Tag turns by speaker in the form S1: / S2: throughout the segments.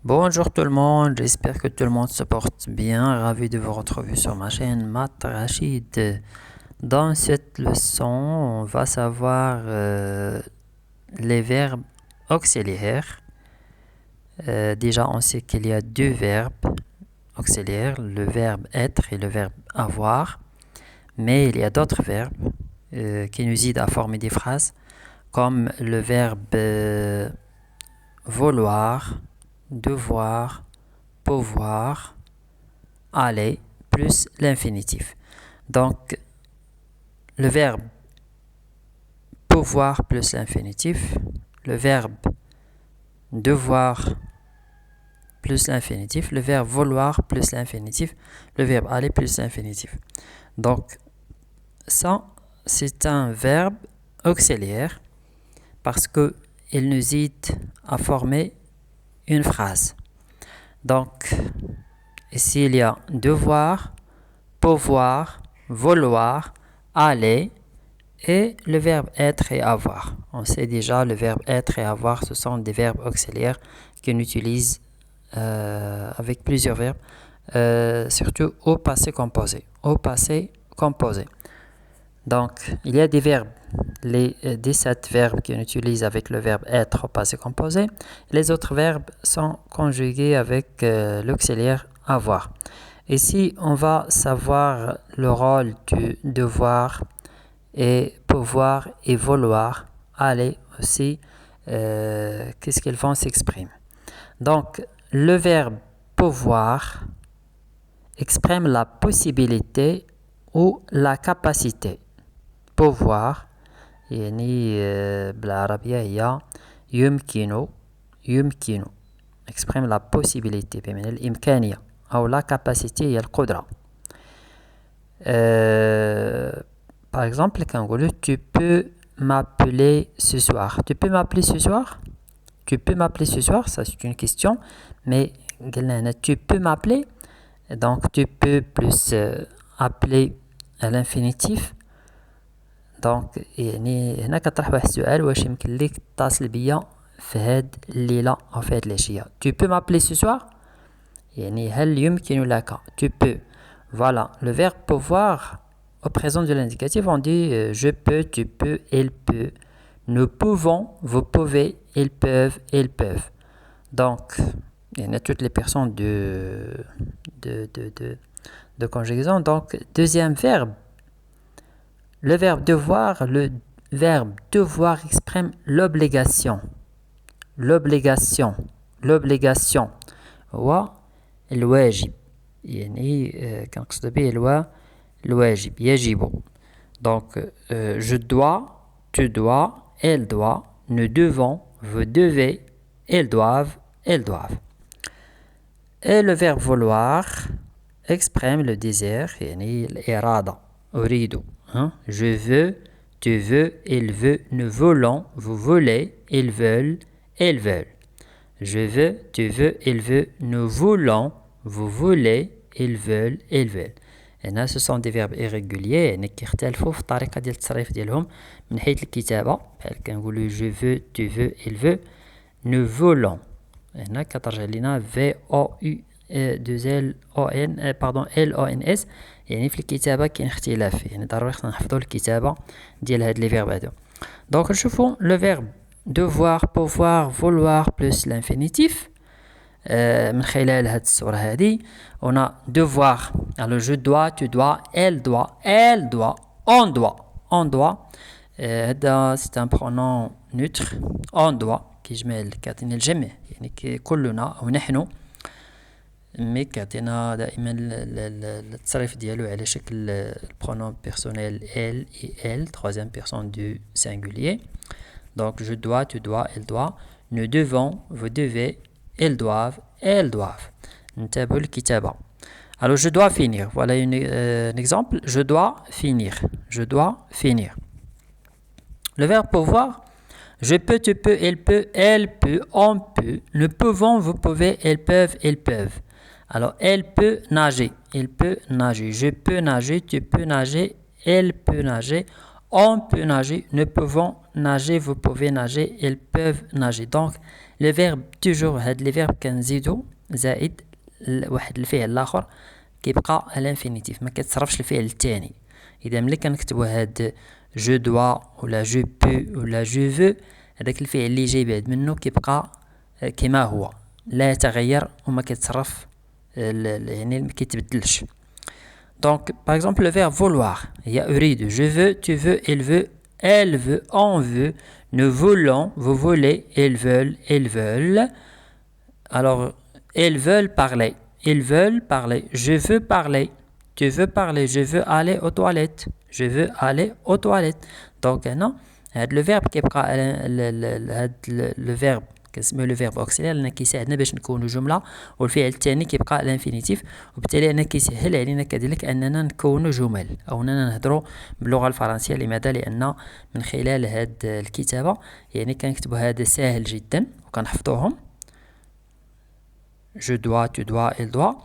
S1: Bonjour tout le monde, j'espère que tout le monde se porte bien. Ravi de vous retrouver sur ma chaîne Math Rachid. Dans cette leçon, on va savoir les verbes auxiliaires. Déjà, on sait qu'il y a deux verbes auxiliaires, le verbe être et le verbe avoir. Mais il y a d'autres verbes qui nous aident à former des phrases, comme le verbe vouloir, devoir, pouvoir, aller, plus l'infinitif. Donc, le verbe pouvoir plus l'infinitif, le verbe devoir plus l'infinitif, le verbe vouloir plus l'infinitif, le verbe aller plus l'infinitif. Donc, ça, c'est un verbe auxiliaire parce qu'il nous aide à former une phrase. Donc, ici, il y a devoir, pouvoir, vouloir, aller et le verbe être et avoir. On sait déjà le verbe être et avoir, ce sont des verbes auxiliaires qu'on utilise avec plusieurs verbes, surtout au passé composé. Au passé composé. Donc, il y a des verbes, les 17 verbes qu'on utilise avec le verbe être au passé composé. Les autres verbes sont conjugués avec l'auxiliaire avoir. Ici, on va savoir le rôle du devoir et pouvoir et vouloir aller aussi, qu'est-ce qu'ils vont s'exprimer. Donc, le verbe pouvoir exprime la possibilité ou la capacité. pouvoir يعني بالعربية هي يمكن exprime la possibilité بمعنى الإمكانية أو la capacité هي القدرة. Par exemple كنقولو tu peux m'appeler ce soir. Tu peux m'appeler ce soir? Tu peux m'appeler ce soir? Ça c'est une question, mais tu peux m'appeler, donc tu peux plus appeler à l'infinitif. دونك يعني هنا كطرح واحد السؤال واش يمكن ليك تتصل بيا في هاد الليلة أو في هاد العشية. Tu peux m'appeler ce soir؟ يعني هل يمكن لك. Tu peux. Voilà, le verbe pouvoir au présent de l'indicatif on dit je peux, tu peux, il peut. Nous pouvons, vous pouvez, ils peuvent, ils peuvent. Donc, il y en a toutes les personnes de conjugaison. Donc, deuxième verbe. Le verbe devoir exprime l'obligation. L'obligation هو الواجب. يعني كنقصد به الواجب يجب. Donc je dois, tu dois, elle doit, nous devons, vous devez, ils doivent, elles doivent. Et le verbe vouloir exprime le désir, يعني الإرادة. أريد. Je veux, tu veux, il veut, nous voulons, vous voulez, ils veulent, elles veulent. Je veux, tu veux, il veut, nous voulons, vous voulez, ils veulent, elles veulent. هنا ce sont des verbes irréguliers يعني كيختلفوا في الطريقة ديال التصريف ديالهم من حيث الكتابة. بحال كنقولوا je veux, tu veux, il veut, nous voulons. هنا كترجع لنا V O U 2 L O N pardon L O N S. يعني في الكتابة كاين اختلاف يعني ضروري خصنا نحفظوا الكتابة ديال هاد لي فيرب هادو. دونك نشوفوا لو فيرب devoir, pouvoir, vouloir plus l'infinitif من خلال هاد الصورة هادي. on a devoir, alors je dois, tu dois, elle doit, on doit هذا c'est un pronom neutre. on doit كيجمع كيعطينا الجمع يعني كلنا أو نحن، مي كيعطينا دائما التصريف ديالو على شكل البرونوم بيرسونيل elle et elle troisième personne du singulier. Donc je dois, tu dois, elle doit, nous devons, vous devez, ils doivent, elles doivent. نتابعوا الكتابة. Alors je dois finir. Voilà un exemple. Je dois finir. Je dois finir. Le verbe pouvoir. Je peux, tu peux, il peut, elle peut, on peut. Nous pouvons, vous pouvez, elles peuvent, ils peuvent. Alors, elle peut nager. Il peut nager. Je peux nager. Tu peux nager. Elle peut nager. on peut nager, nous pouvons nager, vous pouvez nager, ils peuvent nager. Donc le verbe toujours هاد les verbes كنزيدو زائد واحد الفعل الاخر كيبقى à l'infinitif ما كتصرفش الفعل الثاني. اذا ملي كنكتبوا هاد je dois ولا je peux ولا je veux هذاك الفعل اللي جاي بعد منه كيبقى كما هو لا يتغير وما كيتصرف يعني ما كيتبدلش. Donc par exemple le verbe vouloir il y a أريد je veux tu veux il veut elle veut on veut nous voulons vous voulez ils veulent. Alors ils veulent parler je veux parler tu veux parler je veux aller aux toilettes je veux aller aux toilettes. Donc هنا هذا le verbe كيبقى هذا le verbe كنسميو لو فيرب اوكسيلير لان كيساعدنا باش نكونوا جمله والفعل الثاني كيبقى الانفينيتيف وبالتالي انا كيسهل علينا كذلك اننا نكونوا جمل او اننا نهضروا باللغه الفرنسيه. لماذا؟ لان من خلال هذه الكتابه يعني كنكتبوا هذا سهل جدا وكنحفظوهم je dois tu dois il doit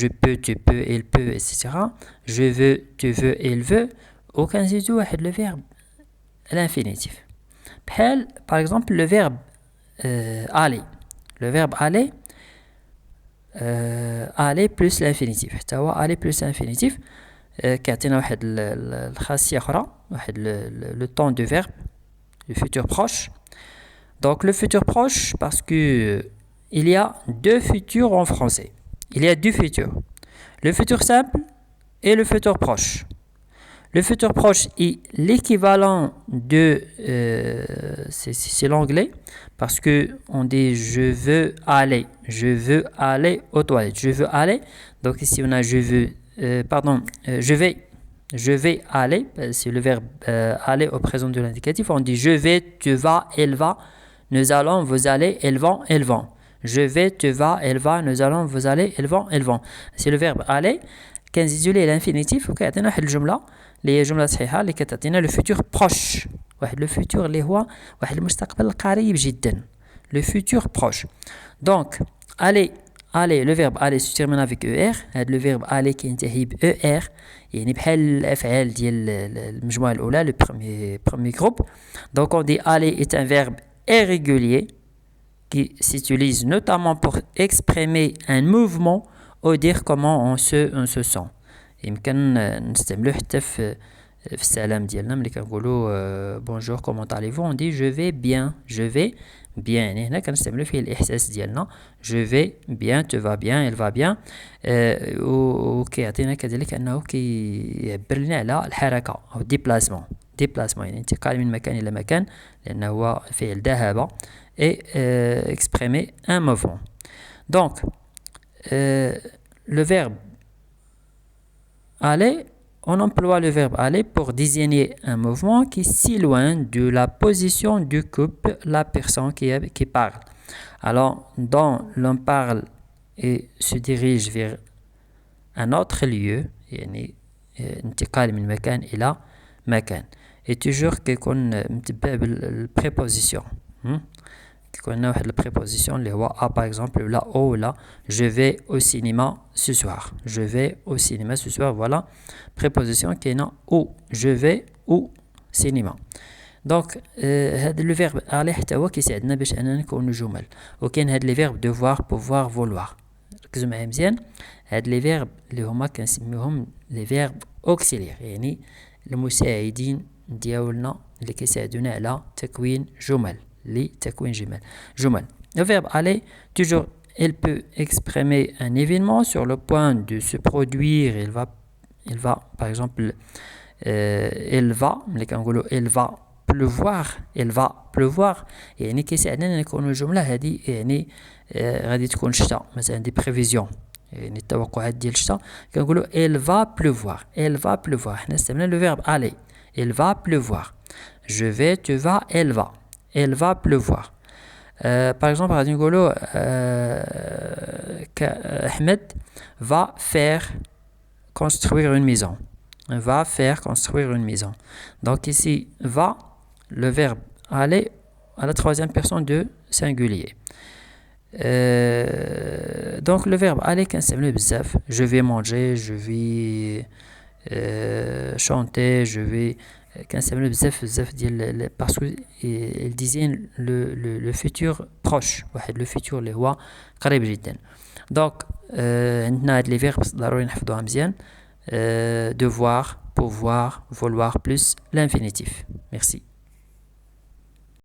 S1: je peux tu peux il peut etc. je veux tu veux il veut وكنزيدوا واحد لو فيرب الانفينيتيف بحال par exemple le verbe aller le verbe aller aller plus l'infinitif حتى هو aller plus l'infinitif كيعطينا واحد الخاصيه اخرى واحد le temps du verbe le futur proche. Donc le futur proche parce que il y a deux futurs en français. Il y a deux futurs, le futur simple et le futur proche. Le futur proche est l'équivalent de c'est l'anglais parce que on dit je veux aller aux toilettes je veux aller. Donc ici on a je veux je vais aller, c'est le verbe aller au présent de l'indicatif. On dit je vais tu vas elle va nous allons vous allez elles vont je vais tu vas elle va nous allons vous allez elles vont. C'est le verbe aller كنزيدو ليه الانفينيتيف وكيعطينا واحد الجمله اللي هي جمله صحيحه اللي كتعطينا لو فيتور بروش واحد لو فيتور اللي هو واحد المستقبل قريب جدا لو فيتور بروش. دونك aller le verbe aller se termine avec er. هذا le verbe aller كينتهي ب er يعني بحال الافعال ديال المجموعه الاولى le premier groupe. Donc on dit aller est un verbe irrégulier qui s'utilise notamment pour exprimer un mouvement ou dire comment on se sent. يمكن نستعملوه حتى في السلام ديالنا ملي كنقولوا bonjour comment allez-vous on dit je vais bien يعني هنا كنستعملوا فيه الاحساس ديالنا je vais bien tu vas bien elle va bien وكيعطينا كذلك انه كيعبر لنا على الحركه او ديبلاسمون يعني انتقال من مكان الى مكان لانه هو فعل ذهب et exprimer un mouvement. Donc le verbe aller, on emploie le verbe aller pour désigner un mouvement qui s'éloigne de la position d'occupe la personne qui parle. Alors, dans l'on parle et se dirige vers un autre lieu, يعني انتقال من مكان إلى مكان. Et toujours كيكون متبع بالpreposition. كيكون لنا واحد البريبوزيسيون اللي هو a par exemple ولا او ولا je vais au cinéma ce soir je vais au cinéma ce soir. voilà préposition كاينه او je vais au cinéma. دونك هذا لو فيرب aller حتى هو كيساعدنا باش اننا نكونوا جمل. وكاين هاد لي فيرب devoir pouvoir vouloir ركزوا معايا مزيان. هاد لي فيرب اللي هما كنسميوهم لي فيرب اوكسيلير يعني المساعدين ديالنا اللي كيساعدونا على تكوين جمل لتكوين جمل. Le verbe aller, toujours, il peut exprimer un événement sur le point de se produire. Il va par exemple, il va pleuvoir. يعني كيساعدنا نكونوا الجملة هذه يعني غادي تكون الشتاء مثلا دي بريفيزيون يعني التوقعات ديال الشتاء كنقولوا il va pleuvoir. حنا استعملنا le verbe aller. Il va pleuvoir. Je vais, tu vas, elle va pleuvoir. Par exemple, غادي نقولوا Ahmed va faire construire une maison. Donc ici, va, le verbe aller à la troisième personne de singulier. Donc le verbe aller كنستعملوه بزاف. Je vais manger, je vais chanter, je vais كنستعملو بزاف ديال باسكو il désigne le futur proche واحد لو futur اللي هو قريب جدا. دونك عندنا هاد لي فيرب ضروري نحفظوها مزيان. devoir, pouvoir, vouloir plus l'infinitif. Merci.